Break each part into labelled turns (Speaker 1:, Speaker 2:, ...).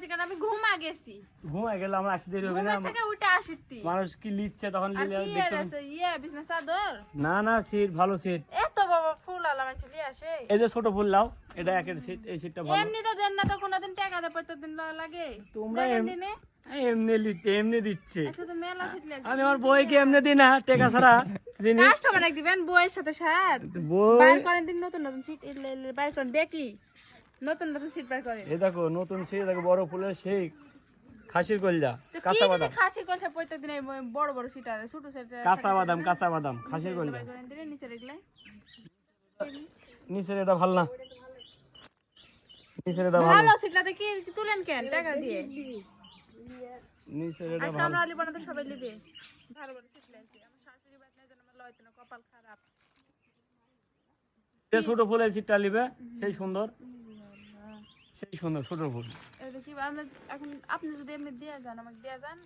Speaker 1: কেন আমি ঘুমা গেছি
Speaker 2: ঘুমায় গেলে আমরা আসতে দেরি হবে না
Speaker 1: ঘুমা থেকে উঠে আসিতি
Speaker 2: মানুষ কি লিখছে তখন
Speaker 1: আর
Speaker 2: লিলে
Speaker 1: কি
Speaker 2: দেখতে
Speaker 1: আছে ইয়ে বিজনেস চাদর
Speaker 2: না না সিট ভালো সিট
Speaker 1: এত বাবা ফুল আলা মানুষ নিয়ে আসে
Speaker 2: এই যে ছোট ফুল লাও এটা একের সিট এই সিটটা ভালো
Speaker 1: এমনি তো দেন না তো কোনদিন টাকা দে প্রতিদিন লাগে
Speaker 2: তোমরা
Speaker 1: দেখেন দিনে
Speaker 2: এমনি লিখতে এমনি দিচ্ছে
Speaker 1: শুধু মেলা সিট লাগে
Speaker 2: আমি আমার বইকে এমনি দিই না টাকা ছাড়া জিনিস
Speaker 1: কাস্টমার এক দিবেন বইয়ের সাথে সাথ
Speaker 2: বই
Speaker 1: বাইর করেন দিন নতুন নতুন সিট বাইর করেন দেখি নতুন নতুন সিট বাইর করেন
Speaker 2: এই দেখো নতুন সিট দেখো বড় ফুলের সেই খাসির কলজা
Speaker 1: তো
Speaker 2: কাঁচা
Speaker 1: কি
Speaker 2: বাদাম
Speaker 1: খাসি করছে প্রত্যেকদিন এই বড় বড় সিট আর ছোট সিট
Speaker 2: কাঁচা বাদাম খাসির কলজা
Speaker 1: বাইর করেন দিন নিচে রাখলে
Speaker 2: নিচের এটা ভালো না নিচের এটা ভালো
Speaker 1: ভালো সিটলাতে কি তুলেন কেন টাকা দিয়ে
Speaker 2: নিচের এটা
Speaker 1: আজকে
Speaker 2: ভালো
Speaker 1: আমরা আলি বানাতে সবাই লিবে ভালো ভালো সিট লাগছে আমার শাশুড়ি বাদ নাই যেন আমার লয়তো না কপাল খারাপ
Speaker 2: যে ছোট ফুলের সিটটা নিবে সেই সুন্দর ছোট ফুল
Speaker 1: এই দেখি আমরা এখন আপনি যদি এমনি দিয়ে যান আমাকে দিয়ে যান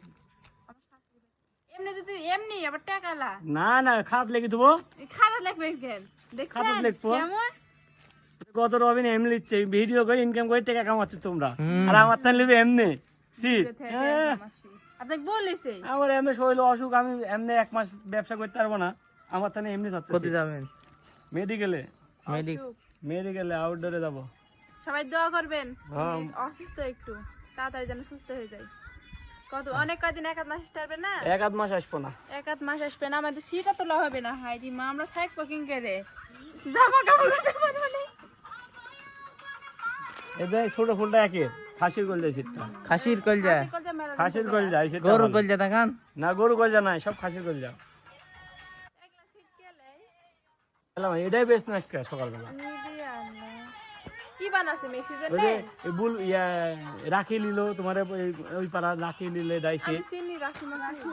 Speaker 1: আমার শাশুড়ি এমনি যদি এমনি আবার টাকা লা
Speaker 2: না না খাত লেগে দেবো
Speaker 1: খারাপ লাগবে কেন দেখছেন
Speaker 2: খারাপ লাগবো?
Speaker 1: কেমন
Speaker 2: কত রবিন এমনি লিখছে ভিডিও করে ইনকাম করে টাকা কামাচ্ছে তোমরা আর আমার তাহলে নিবে এমনি সিট
Speaker 1: আপনাকে বলেছে
Speaker 2: আমার এমনি শরীর অসুখ আমি এমনি 1 মাস ব্যবসা করতে পারবো না আমার তাহলে এমনি যাচ্ছে
Speaker 3: যাবেন
Speaker 2: মেডিকেলে
Speaker 1: অসুখ।
Speaker 2: মেডিকেলে আউটডোরে যাব
Speaker 1: সবাই দোয়া করবেন
Speaker 2: হ্যাঁ।
Speaker 1: অসুস্থ একটু তাড়াতাড়ি যেন সুস্থ হয়ে যায় কত অনেক কয়দিন এক আধ মাস আসবে না
Speaker 2: 1 মাস আসবো না
Speaker 1: এক আধ মাস আসবে না আমাদের সিটও তোলা হবে না হাইদি মা আমরা থাকবো কিং করে জামা কাপড় করতে পারবো না
Speaker 2: এই যে ছোট ফুলটা একে খাসির কলজা সিটটা
Speaker 3: খাসির কলজা
Speaker 2: খাসির কলজা এই সিটটা
Speaker 3: গরুর
Speaker 2: ভালো।
Speaker 3: কলজা দেখান
Speaker 2: না গরু কলজা নাই সব খাসির কলজা এলাম এটাই বেশ না আজকে সকালবেলা
Speaker 1: কি বানাছে মেক্সিজেন
Speaker 2: ওই যে এই বুল ইয়া রাখি নিল তোমার ওই পাড়া রাখি নিলে ডাইছে
Speaker 1: আমি চিনি রাখি মাখি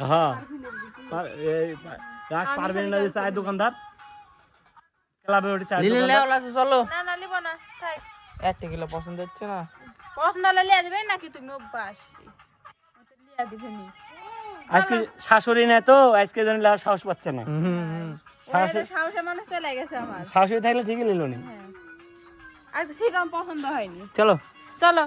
Speaker 2: হ্যাঁ রাখ পারবেন না যে চায়ের দোকানদার ক্লাবে ওটি চায়ের
Speaker 3: লিলে
Speaker 2: দোকানদার
Speaker 3: লেওলা আছে চলো
Speaker 1: না না লিব না থাক
Speaker 3: 1 কিলো পছন্দ হচ্ছে না
Speaker 1: পছন্দ হলে লিয়া দিবেন নাকি তুমি অভ্যাস ওতে লিয়া দিবেনি
Speaker 2: আজকে শাশুড়ি নাই তো আজকে জন লার সাহস পাচ্ছে না
Speaker 1: ওরা তো সাহসে মানুষ চলে গেছে আমার
Speaker 2: শাশুড়ি থাকলে ঠিকই নিল নি
Speaker 1: হ্যাঁ আর সেরকম পছন্দ হয়নি
Speaker 3: চলো
Speaker 1: চলো